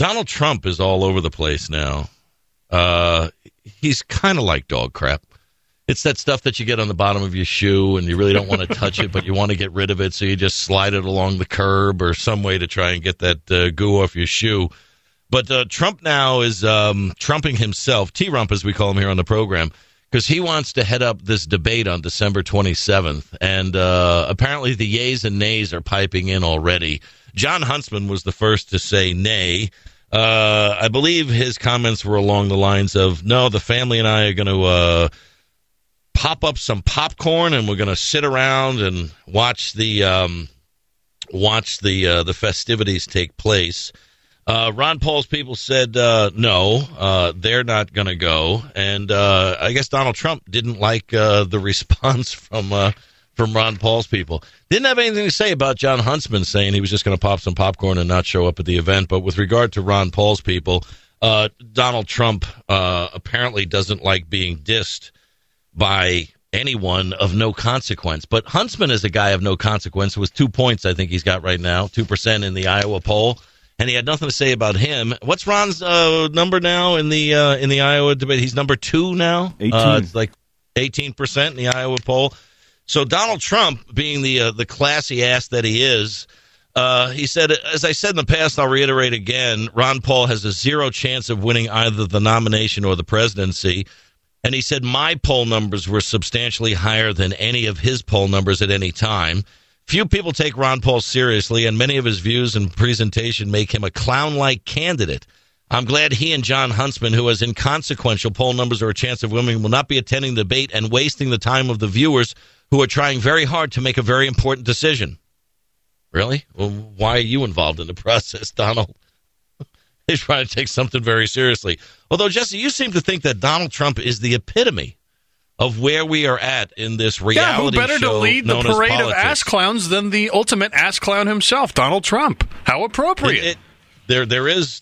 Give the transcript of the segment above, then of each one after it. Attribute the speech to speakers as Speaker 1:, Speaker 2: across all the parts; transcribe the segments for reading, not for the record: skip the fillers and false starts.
Speaker 1: Donald Trump is all over the place now. He's kind of like dog crap. It's that stuff that you get on the bottom of your shoe and you really don't want to touch it, but you want to get rid of it, so you just slide it along the curb or some way to try and get that goo off your shoe. But Trump now is trumping himself, T-Rump as we call him here on the program, because he wants to head up this debate on December 27th. And apparently the yeas and nays are piping in already. John Huntsman was the first to say nay. I believe his comments were along the lines of, no, the family and I are going to pop up some popcorn and we're going to sit around and watch the festivities take place. Ron Paul's people said no, they're not going to go, and I guess Donald Trump didn't like the response from Ron Paul's people. Didn't have anything to say about John Huntsman saying he was just going to pop some popcorn and not show up at the event. But with regard to Ron Paul's people, Donald Trump apparently doesn't like being dissed by anyone of no consequence. But Huntsman is a guy of no consequence with 2 points, I think he's got right now, 2% in the Iowa poll. And he had nothing to say about him. What's Ron's number now in the Iowa debate? He's number 2 now.
Speaker 2: 18.
Speaker 1: It's like 18% in the Iowa poll. So Donald Trump, being the classy ass that he is, he said, as I said in the past, I'll reiterate again, Ron Paul has a 0 chance of winning either the nomination or the presidency. And he said my poll numbers were substantially higher than any of his poll numbers at any time. Few people take Ron Paul seriously, and many of his views and presentation make him a clown-like candidate. I'm glad he and John Huntsman, who has inconsequential poll numbers or a chance of winning, will not be attending the debate and wasting the time of the viewers who are trying very hard to make a very important decision. Really? Well, why are you involved in the process, Donald? He's trying to take something very seriously. Although, Jesse, you seem to think that Donald Trump is the epitome of where we are at in this reality show.
Speaker 3: Yeah, who better to lead the parade of ass clowns than the ultimate ass clown himself, Donald Trump? How appropriate.
Speaker 1: There is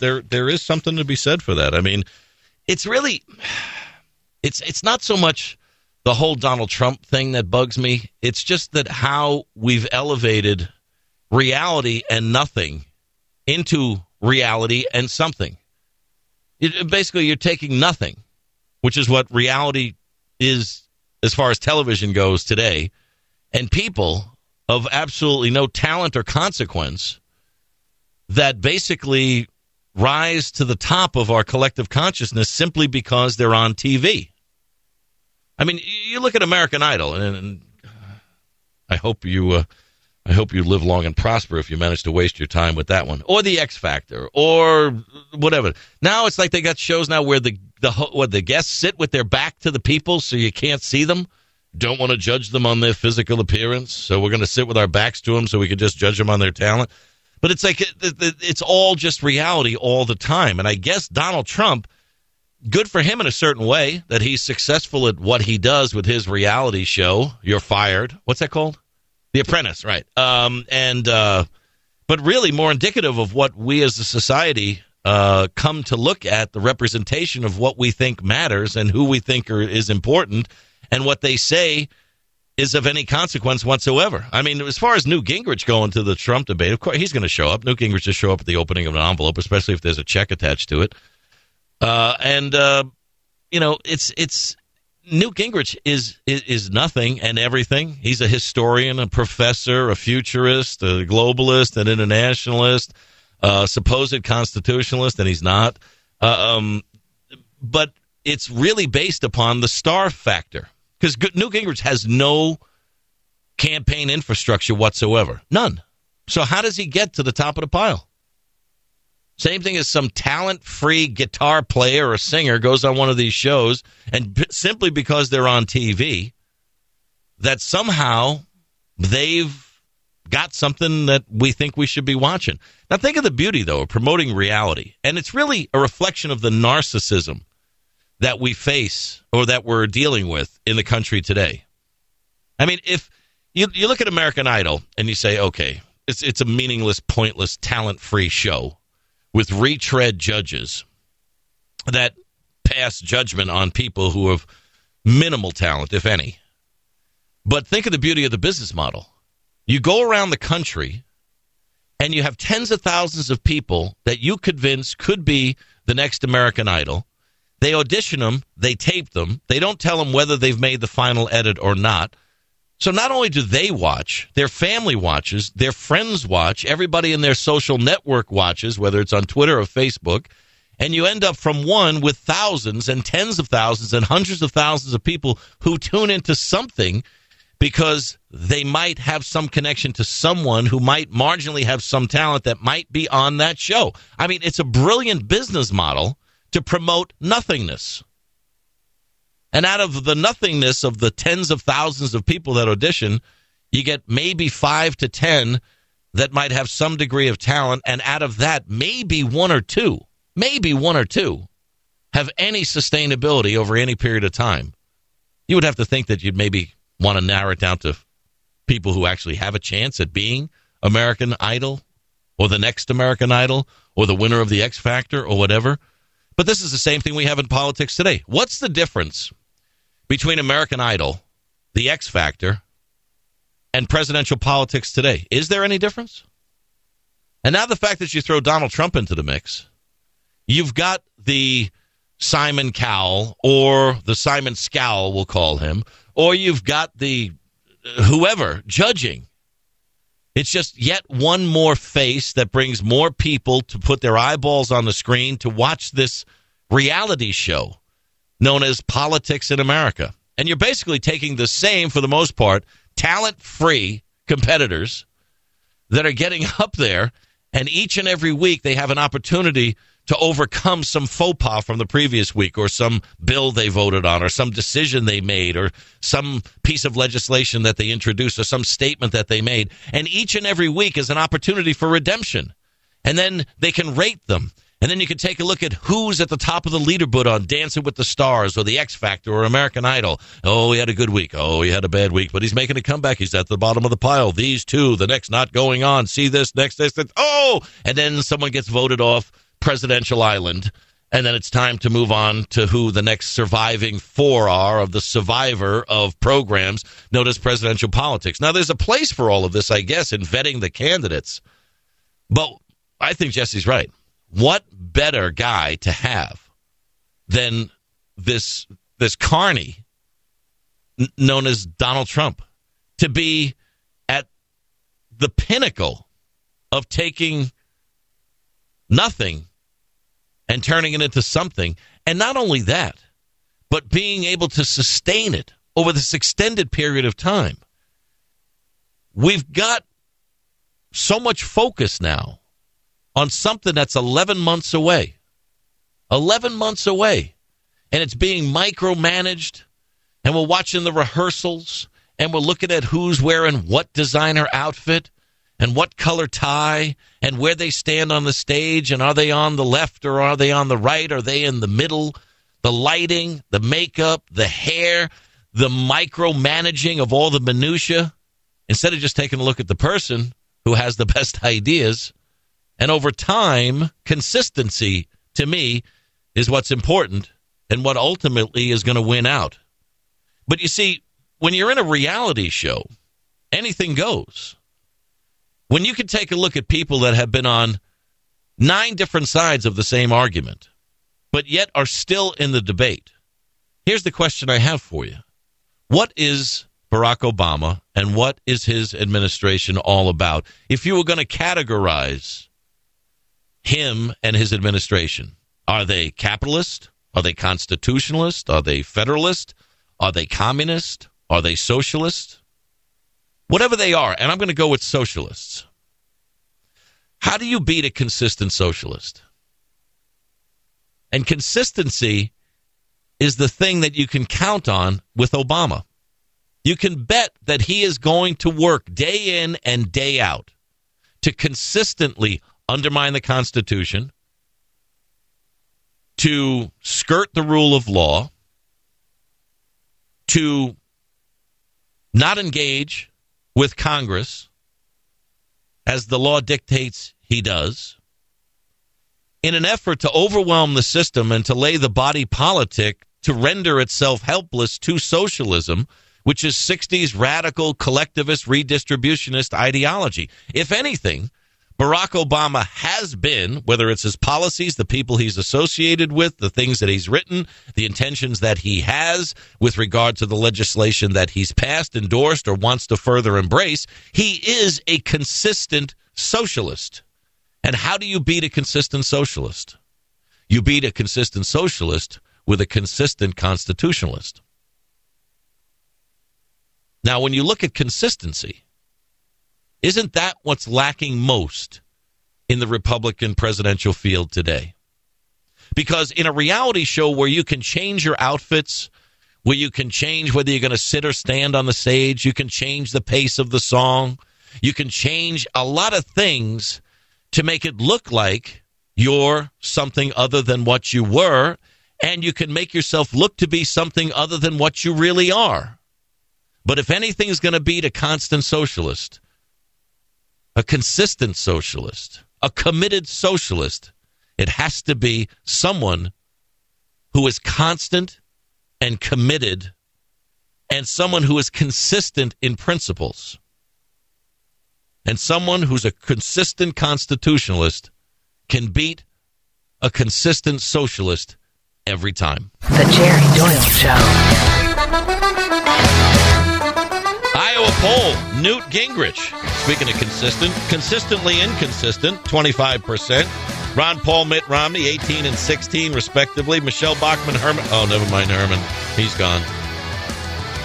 Speaker 1: something to be said for that. I mean, it's really, it's not so much the whole Donald Trump thing that bugs me. It's just that how we've elevated reality and nothing into reality and something. Basically, you're taking nothing, which is what reality is as far as television goes today, and people of absolutely no talent or consequence that basically rise to the top of our collective consciousness simply because they're on TV. I mean, you look at American Idol, and I hope you live long and prosper if you manage to waste your time with that one, or the X Factor, or whatever. Now it's like they got shows now where the guests sit with their back to the people so you can't see them. Don't want to judge them on their physical appearance, so we're going to sit with our backs to them so we can just judge them on their talent. But it's like it's all just reality all the time. And I guess Donald Trump, good for him in a certain way that he's successful at what he does with his reality show. You're Fired. What's that called? The Apprentice, right. But really more indicative of what we as a society come to look at, the representation of what we think matters and who we think is important, and what they say is of any consequence whatsoever. I mean, as far as Newt Gingrich going to the Trump debate, of course he's going to show up. Newt Gingrich will show up at the opening of an envelope, especially if there's a check attached to it. It's Newt Gingrich is nothing and everything. He's a historian, a professor, a futurist, a globalist, an internationalist, supposed constitutionalist, and he's not. But it's really based upon the star factor, because Newt Gingrich has no campaign infrastructure whatsoever. None. So how does he get to the top of the pile? Same thing as some talent-free guitar player or singer goes on one of these shows, and simply because they're on TV, that somehow they've got something that we think we should be watching. Now think of the beauty, though, of promoting reality. And it's really a reflection of the narcissism that we face or that we're dealing with in the country today. I mean, if you look at American Idol and you say, okay, it's a meaningless, pointless, talent-free show with retread judges that pass judgment on people who have minimal talent, if any. But think of the beauty of the business model. You go around the country and you have tens of thousands of people that you convince could be the next American Idol. They audition them, they tape them, they don't tell them whether they've made the final edit or not. So not only do they watch, their family watches, their friends watch, everybody in their social network watches, whether it's on Twitter or Facebook, and you end up from one with thousands and tens of thousands and hundreds of thousands of people who tune into something because they might have some connection to someone who might marginally have some talent that might be on that show. I mean, it's a brilliant business model to promote nothingness. And out of the nothingness of the tens of thousands of people that audition, you get maybe 5 to 10 that might have some degree of talent, and out of that, maybe one or two have any sustainability over any period of time. You would have to think that you'd maybe want to narrow it down to people who actually have a chance at being American Idol or the next American Idol or the winner of the X Factor or whatever. But this is the same thing we have in politics today. What's the difference between American Idol, the X Factor, and presidential politics today? Is there any difference? And now the fact that you throw Donald Trump into the mix, you've got the Simon Cowell, or the Simon Scowl, we'll call him, or you've got the whoever judging. It's just yet one more face that brings more people to put their eyeballs on the screen to watch this reality show known as Politics in America. And you're basically taking the same, for the most part, talent-free competitors that are getting up there, and each and every week they have an opportunity to overcome some faux pas from the previous week, or some bill they voted on, or some decision they made, or some piece of legislation that they introduced, or some statement that they made. And each and every week is an opportunity for redemption. And then they can rate them. And then you can take a look at who's at the top of the leaderboard on Dancing with the Stars or the X Factor or American Idol. Oh, he had a good week. Oh, he had a bad week, but he's making a comeback. He's at the bottom of the pile. These two, the next not going on. See this, next this. Oh! And then someone gets voted off Presidential Island, and then it's time to move on to who the next surviving four are of the survivor of programs known as presidential politics. Now, there's a place for all of this, I guess, in vetting the candidates. But I think Jesse's right. What better guy to have than this carny known as Donald Trump, to be at the pinnacle of taking nothing and turning it into something. And not only that, but being able to sustain it over this extended period of time. We've got so much focus now on something that's 11 months away. 11 months away. And it's being micromanaged, and we're watching the rehearsals, and we're looking at who's wearing what designer outfit and what color tie, and where they stand on the stage, and are they on the left or are they on the right? Are they in the middle? The lighting, the makeup, the hair, the micromanaging of all the minutia, instead of just taking a look at the person who has the best ideas. And over time, consistency, to me, is what's important and what ultimately is going to win out. But you see, when you're in a reality show, anything goes. When you can take a look at people that have been on 9 different sides of the same argument, but yet are still in the debate, here's the question I have for you. What is Barack Obama and what is his administration all about? If you were going to categorize him and his administration, are they capitalist? Are they constitutionalist? Are they federalist? Are they communist? Are they socialist? Whatever they are, and I'm going to go with socialists. How do you beat a consistent socialist? And consistency is the thing that you can count on with Obama. You can bet that he is going to work day in and day out to consistently undermine the Constitution, to skirt the rule of law, to not engage with Congress as the law dictates he does, in an effort to overwhelm the system and to lay the body politic to render itself helpless to socialism, which is 60s radical collectivist redistributionist ideology. If anything, Barack Obama has been, whether it's his policies, the people he's associated with, the things that he's written, the intentions that he has with regard to the legislation that he's passed, endorsed, or wants to further embrace, he is a consistent socialist. And how do you beat a consistent socialist? You beat a consistent socialist with a consistent constitutionalist. Now, when you look at consistency, isn't that what's lacking most in the Republican presidential field today? Because in a reality show where you can change your outfits, where you can change whether you're going to sit or stand on the stage, you can change the pace of the song, you can change a lot of things to make it look like you're something other than what you were, and you can make yourself look to be something other than what you really are. But if anything is going to beat a constant socialist, a consistent socialist, a committed socialist, it has to be someone who is constant and committed and someone who is consistent in principles. And someone who's a consistent constitutionalist can beat a consistent socialist every time.
Speaker 2: The Jerry Doyle Show.
Speaker 1: Iowa poll, Newt Gingrich. Speaking of consistently inconsistent, 25%. Ron Paul, Mitt Romney, 18 and 16, respectively. Michelle Bachmann, Herman. Oh, never mind Herman. He's gone.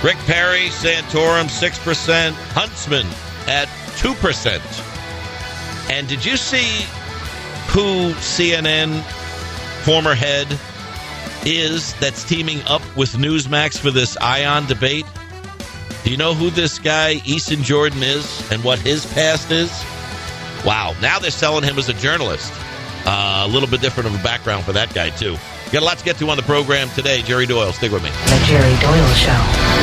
Speaker 1: Rick Perry, Santorum, 6%. Huntsman at 2%. And did you see who CNN former head is that's teaming up with Newsmax for this Ion debate? Do you know who this guy, Eason Jordan, is and what his past is? Wow. Now they're selling him as a journalist. A little bit different of a background for that guy, too. Got a lot to get to on the program today. Jerry Doyle, stick with me.
Speaker 2: The Jerry Doyle Show.